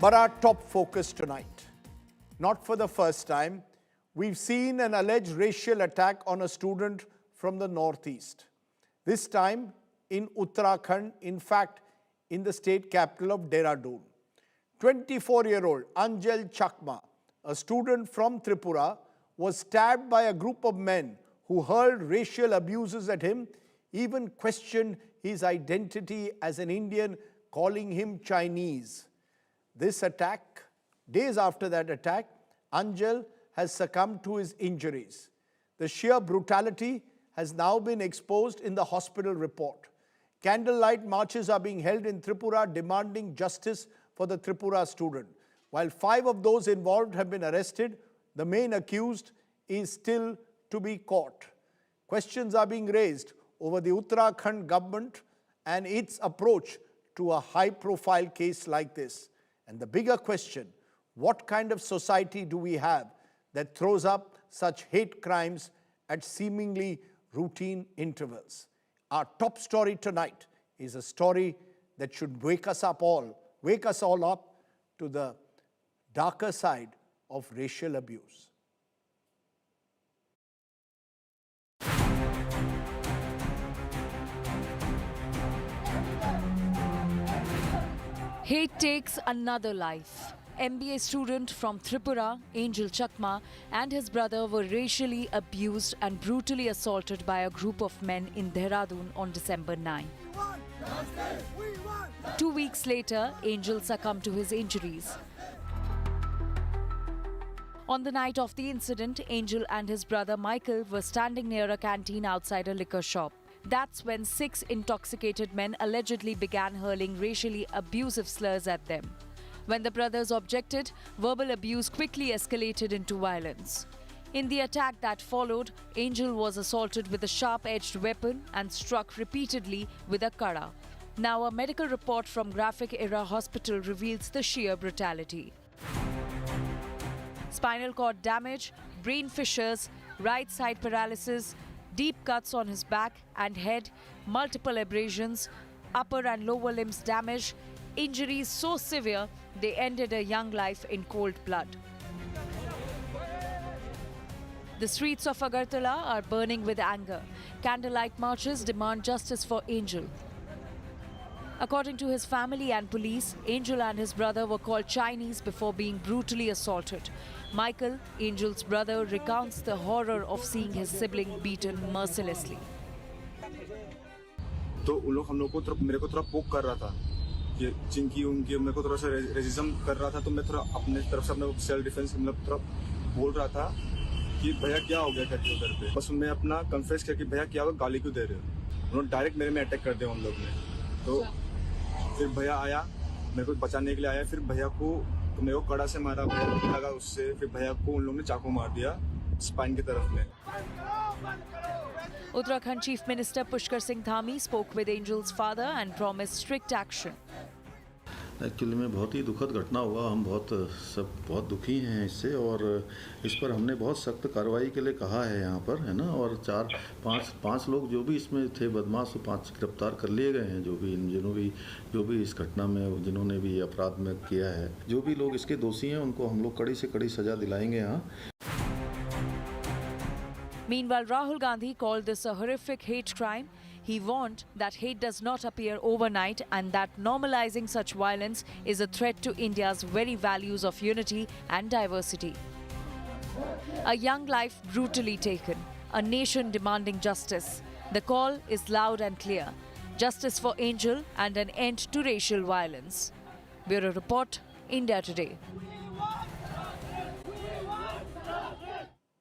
But our top focus tonight, not for the first time, we've seen an alleged racial attack on a student from the northeast. This time in Uttarakhand, in fact, in the state capital of Dehradun. 24-year-old Anjal Chakma, a student from Tripura, was stabbed by a group of men who hurled racial abuses at him, even questioned his identity as an Indian, calling him Chinese. This attack, days after that attack, Anjal has succumbed to his injuries. The sheer brutality has now been exposed in the hospital report. Candlelight marches are being held in Tripura demanding justice for the Tripura student. While 5 of those involved have been arrested, the main accused is still to be caught. Questions are being raised over the Uttarakhand government and its approach to a high-profile case like this. And the bigger question, what kind of society do we have that throws up such hate crimes at seemingly routine intervals? Our top story tonight is a story that should wake us all up to the darker side of racial abuse. Hate takes another life. MBA student from Tripura, Angel Chakma, and his brother were racially abused and brutally assaulted by a group of men in Dehradun on December 9. 2 weeks later, Angel succumbed to his injuries. On the night of the incident, Angel and his brother Michael were standing near a canteen outside a liquor shop. That's when 6 intoxicated men allegedly began hurling racially abusive slurs at them. When the brothers objected, verbal abuse quickly escalated into violence. In the attack that followed, Angel was assaulted with a sharp-edged weapon and struck repeatedly with a kada. Now, a medical report from Graphic Era Hospital reveals the sheer brutality. Spinal cord damage, brain fissures, right side paralysis, deep cuts on his back and head, multiple abrasions, upper and lower limbs damage, injuries so severe they ended a young life in cold blood. The streets of Agartala are burning with anger. Candlelight marches demand justice for Angel. According to his family and police, Angel and his brother were called Chinese before being brutally assaulted. Michael, Angel's brother, recounts the horror of seeing his sibling beaten mercilessly. तो उन लोग हम लोग को मेरे को थोड़ा पोक कर रहा था कि चिंकी उनकी मेरे को थोड़ा सा रेसिज्म कर रहा था, तो मैं थोड़ा अपने तरफ से अपना सेल्फ डिफेंस मतलब थोड़ा बोल रहा था कि भैया क्या हो गया करके उधर पे। बस उनने अपना कन्फेस किया कि भैया क्या हुआ, गाली क्यों दे रहे हो। उन्होंने डायरेक्ट मेरे में अटैक कर दिया उन लोग ने। तो फिर भैया आया मेरे को बचाने के लिए आया, फिर भैया को तो मेरे को कड़ा से मारा, भैया को लगा उससे, फिर भैया को उन लोगों ने चाकू मार दिया स्पाइन की तरफ में। Uttarakhand Chief Minister Pushkar Singh Dhami spoke with Angel's father and promised strict action. Actually में बहुत ही दुखद घटना हुआ, हम बहुत दुखी हैं इससे, और इस पर हमने बहुत सख्त कार्रवाई के लिए कहा है यहाँ पर, है ना। और 4-5 लोग जो भी इसमें थे बदमाश, 5 गिरफ्तार कर लिए गए हैं, जो भी इस घटना में जिन्होंने भी अपराध में किया है। जो भी लोग इसके दोषी हैं उनको हम लोग कड़ी से कड़ी सजा दिलाएंगे यहाँ। Meanwhile, Rahul Gandhi called this a horrific hate crime. He warned that hate does not appear overnight and that normalizing such violence is a threat to India's very values of unity and diversity. A young life brutally taken, a nation demanding justice. The call is loud and clear. Justice for Angel and an end to racial violence. Bureau Report, India Today.